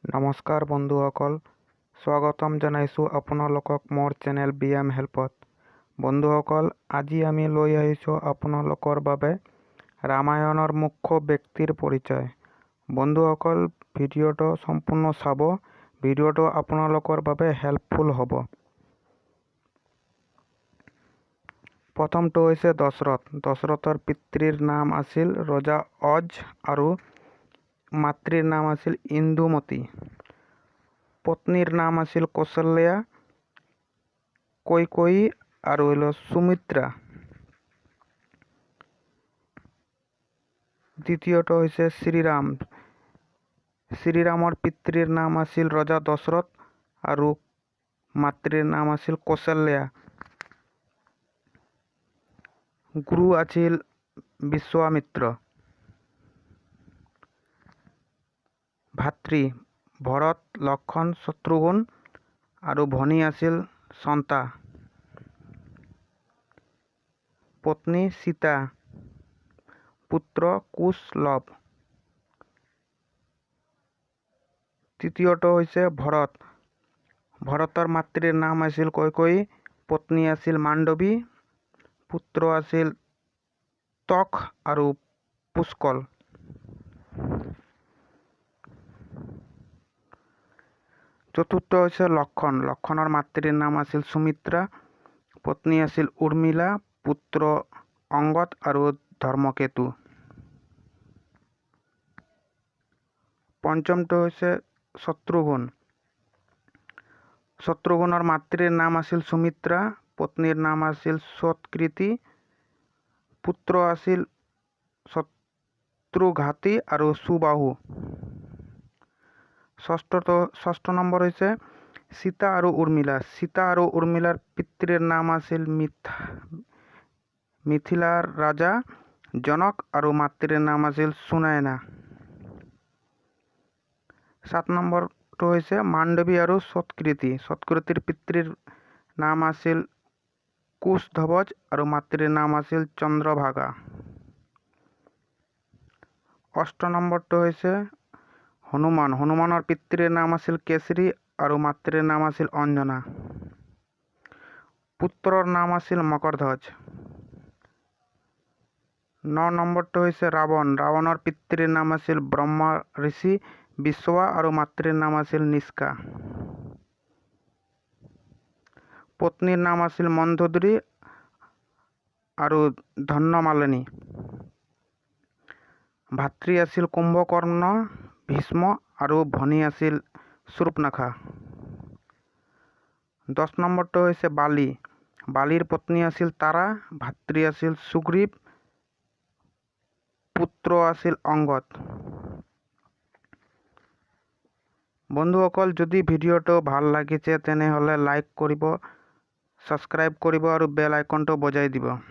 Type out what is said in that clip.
নমস্কাৰ বন্ধুসকল, স্বাগতম জনাইছোঁ আপোনালোকক মোৰ চেনেল BM হেল্পত। বন্ধুসকল, আজি আমি লৈ আহিছোঁ আপোনালোকৰ বাবে ৰামায়ণৰ মুখ্য ব্যক্তিৰ পৰিচয়। বন্ধুসকল, ভিডিঅ'টো সম্পূৰ্ণ চাব। ভিডিঅ'টো আপোনালোকৰ বাবে হেল্পফুল হ'ব। প্ৰথমটো হৈছে দশৰথ। দশৰথৰ পিতৃৰ নাম আছিল ৰজা অজ আৰু মাতৃৰ নাম আছিল ইন্দুমতী। পত্নীৰ নাম আছিল কৌশল্যা, কৈকেয়ী আৰু সুমিত্ৰা। দ্বিতীয়টো হৈছে শ্ৰীৰাম। শ্ৰীৰামৰ পিতৃৰ নাম আছিল ৰজা দশৰথ আৰু মাতৃৰ নাম আছিল কৌশল্যা। গুৰু আছিল বিশ্বামিত্ৰ। ভাতৃ ভৰত, লক্ষণ, শত্ৰুঘ্ন আৰু ভনী আছিল সন্তা। পত্নী সীতা, পুত্ৰ কুশ, লৱ। তৃতীয়টো হৈছে ভৰত। ভৰতৰ মাতৃৰ নাম আছিল কৈকেয়ী, পত্নী আছিল মাণ্ডৱী, পুত্ৰ আছিল ত্বক আৰু পুষ্কল। চতুৰ্থ হৈছে লক্ষণ। লক্ষণৰ মাতৃৰ নাম আছিল সুমিত্ৰা, পত্নী আছিল উৰ্মিলা, পুত্ৰ অংগদ আৰু ধৰ্মকেতু। পঞ্চমটো হৈছে শত্ৰুঘ্ন। শত্ৰুঘ্নৰ মাতৃৰ নাম আছিল সুমিত্ৰা, পত্নীৰ নাম আছিল সৎকৃতি, পুত্ৰ আছিল শত্ৰুঘাতী আৰু সুবাহু। ষষ্ঠ নম্বৰ হৈছে সীতা আৰু উৰ্মিলা। সীতা আৰু উৰ্মিলাৰ পিতৃৰ নাম আছিল মিথিলাৰ ৰাজা জনক আৰু মাতৃৰ নাম আছিল সুনয়না। 7 নম্বৰটো হৈছে মাণ্ডৱী আৰু সৎকৃতি। সৎকৃতিৰ পিতৃৰ নাম আছিল কুশধ্বজ আৰু মাতৃৰ নাম আছিল চন্দ্ৰভাগা। 8 নম্বৰটো হৈছে হনুমান। হনুমানৰ পিতৃৰ নাম আছিল কেশৰী আৰু মাতৃৰ নাম আছিল অঞ্জনা। পুত্ৰৰ নাম আছিল মকৰধ্বজ। 9 নম্বৰটো হৈছে ৰাৱণ। ৰাৱণৰ পিতৃৰ নাম আছিল ব্ৰহ্মা ঋষি বিশ্বৱা আৰু মাতৃৰ নাম আছিল নিষ্কা। পত্নীৰ নাম আছিল মন্ধোদৰী আৰু ধন্যমালিনী। ভাতৃ আছিল কুম্ভকৰ্ণ, ভীষ্ম আৰু ভনী আছিল শূৰ্পণখা। 10 নম্বৰটো হৈছে বালি। বালিৰ পত্নী আছিল তাৰা, ভাতৃ আছিল সুগ্ৰীৱ, পুত্ৰ আছিল অংগদ। বন্ধুসকল, যদি ভিডিঅ'টো ভাল লাগিছে তেনেহ'লে লাইক কৰিব, ছাবস্ক্ৰাইব কৰিব আৰু বেল আইকনটো বজাই দিব।